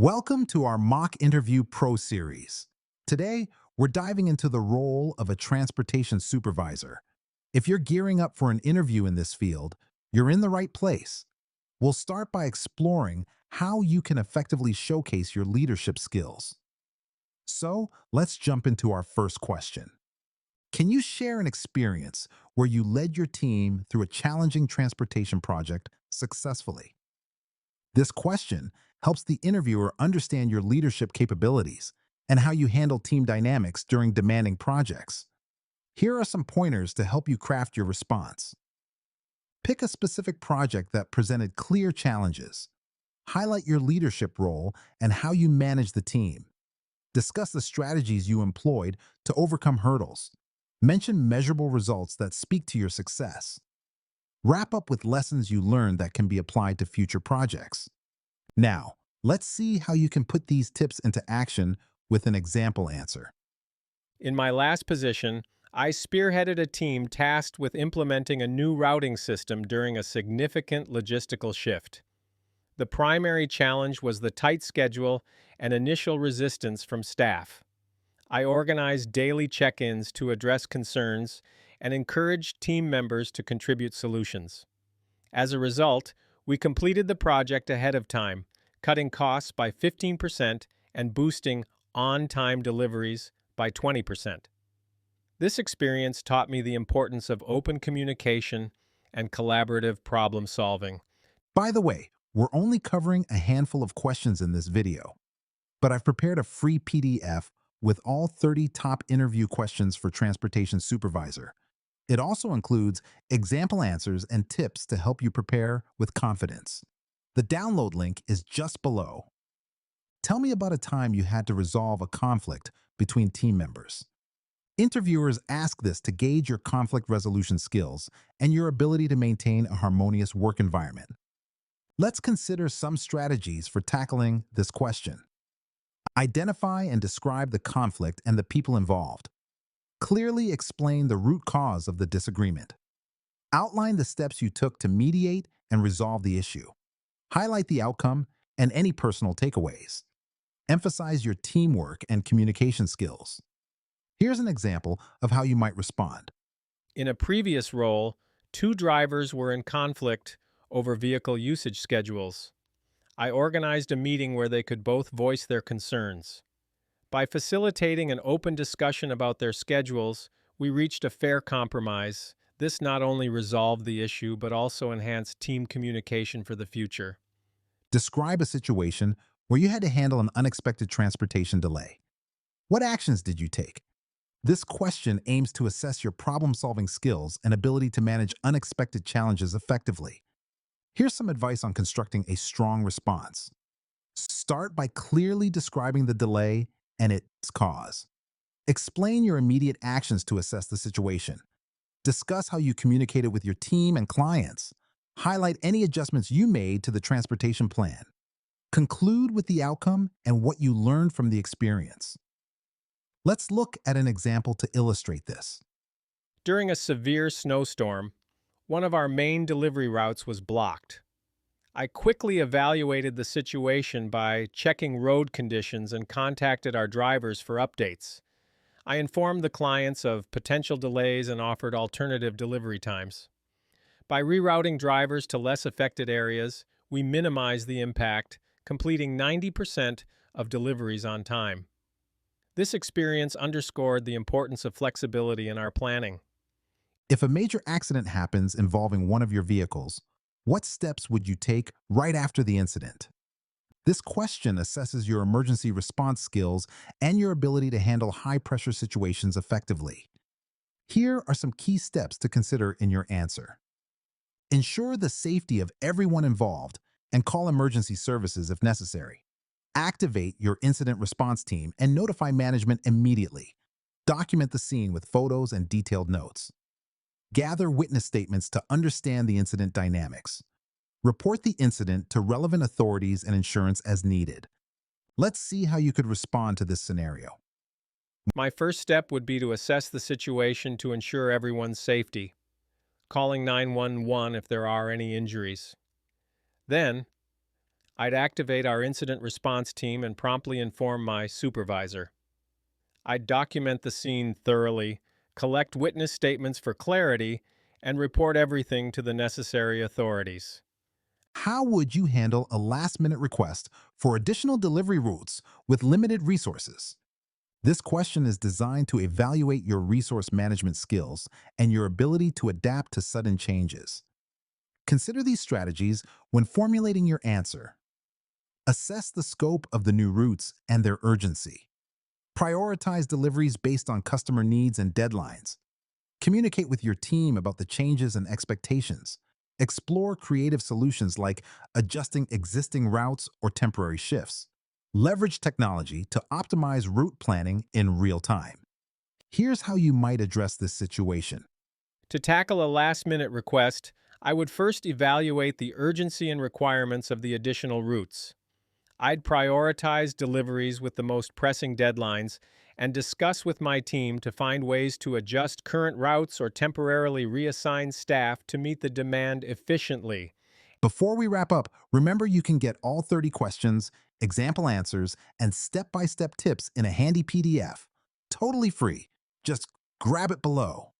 Welcome to our Mock Interview Pro series. Today, we're diving into the role of a transportation supervisor. If you're gearing up for an interview in this field, you're in the right place. We'll start by exploring how you can effectively showcase your leadership skills. So, let's jump into our first question. Can you share an experience where you led your team through a challenging transportation project successfully? This question helps the interviewer understand your leadership capabilities and how you handle team dynamics during demanding projects. Here are some pointers to help you craft your response. Pick a specific project that presented clear challenges. Highlight your leadership role and how you manage the team. Discuss the strategies you employed to overcome hurdles. Mention measurable results that speak to your success. Wrap up with lessons you learned that can be applied to future projects. Now, let's see how you can put these tips into action with an example answer. In my last position, I spearheaded a team tasked with implementing a new routing system during a significant logistical shift. The primary challenge was the tight schedule and initial resistance from staff. I organized daily check-ins to address concerns and encouraged team members to contribute solutions. As a result, we completed the project ahead of time, cutting costs by 15% and boosting on-time deliveries by 20%. This experience taught me the importance of open communication and collaborative problem solving. By the way, we're only covering a handful of questions in this video, but I've prepared a free PDF with all 30 top interview questions for Transportation Supervisor. It also includes example answers and tips to help you prepare with confidence. The download link is just below. Tell me about a time you had to resolve a conflict between team members. Interviewers ask this to gauge your conflict resolution skills and your ability to maintain a harmonious work environment. Let's consider some strategies for tackling this question. Identify and describe the conflict and the people involved. Clearly explain the root cause of the disagreement. Outline the steps you took to mediate and resolve the issue. Highlight the outcome and any personal takeaways. Emphasize your teamwork and communication skills. Here's an example of how you might respond. In a previous role, two drivers were in conflict over vehicle usage schedules. I organized a meeting where they could both voice their concerns. By facilitating an open discussion about their schedules, we reached a fair compromise. This not only resolved the issue, but also enhanced team communication for the future. Describe a situation where you had to handle an unexpected transportation delay. What actions did you take? This question aims to assess your problem-solving skills and ability to manage unexpected challenges effectively. Here's some advice on constructing a strong response. Start by clearly describing the delay and its cause. Explain your immediate actions to assess the situation. Discuss how you communicated with your team and clients. Highlight any adjustments you made to the transportation plan. Conclude with the outcome and what you learned from the experience. Let's look at an example to illustrate this. During a severe snowstorm, one of our main delivery routes was blocked. I quickly evaluated the situation by checking road conditions and contacted our drivers for updates. I informed the clients of potential delays and offered alternative delivery times. By rerouting drivers to less affected areas, we minimized the impact, completing 90% of deliveries on time. This experience underscored the importance of flexibility in our planning. If a major accident happens involving one of your vehicles, what steps would you take right after the incident? This question assesses your emergency response skills and your ability to handle high-pressure situations effectively. Here are some key steps to consider in your answer. Ensure the safety of everyone involved and call emergency services if necessary. Activate your incident response team and notify management immediately. Document the scene with photos and detailed notes. Gather witness statements to understand the incident dynamics. Report the incident to relevant authorities and insurance as needed. Let's see how you could respond to this scenario. My first step would be to assess the situation to ensure everyone's safety, calling 911 if there are any injuries. Then, I'd activate our incident response team and promptly inform my supervisor. I'd document the scene thoroughly, collect witness statements for clarity, and report everything to the necessary authorities. How would you handle a last-minute request for additional delivery routes with limited resources? This question is designed to evaluate your resource management skills and your ability to adapt to sudden changes. Consider these strategies when formulating your answer. Assess the scope of the new routes and their urgency. Prioritize deliveries based on customer needs and deadlines. Communicate with your team about the changes and expectations. Explore creative solutions like adjusting existing routes or temporary shifts. Leverage technology to optimize route planning in real time. Here's how you might address this situation. To tackle a last minute request, I would first evaluate the urgency and requirements of the additional routes. I'd prioritize deliveries with the most pressing deadlines and discuss with my team to find ways to adjust current routes or temporarily reassign staff to meet the demand efficiently. Before we wrap up, remember you can get all 30 questions, example answers, and step-by-step tips in a handy PDF. Totally free. Just grab it below.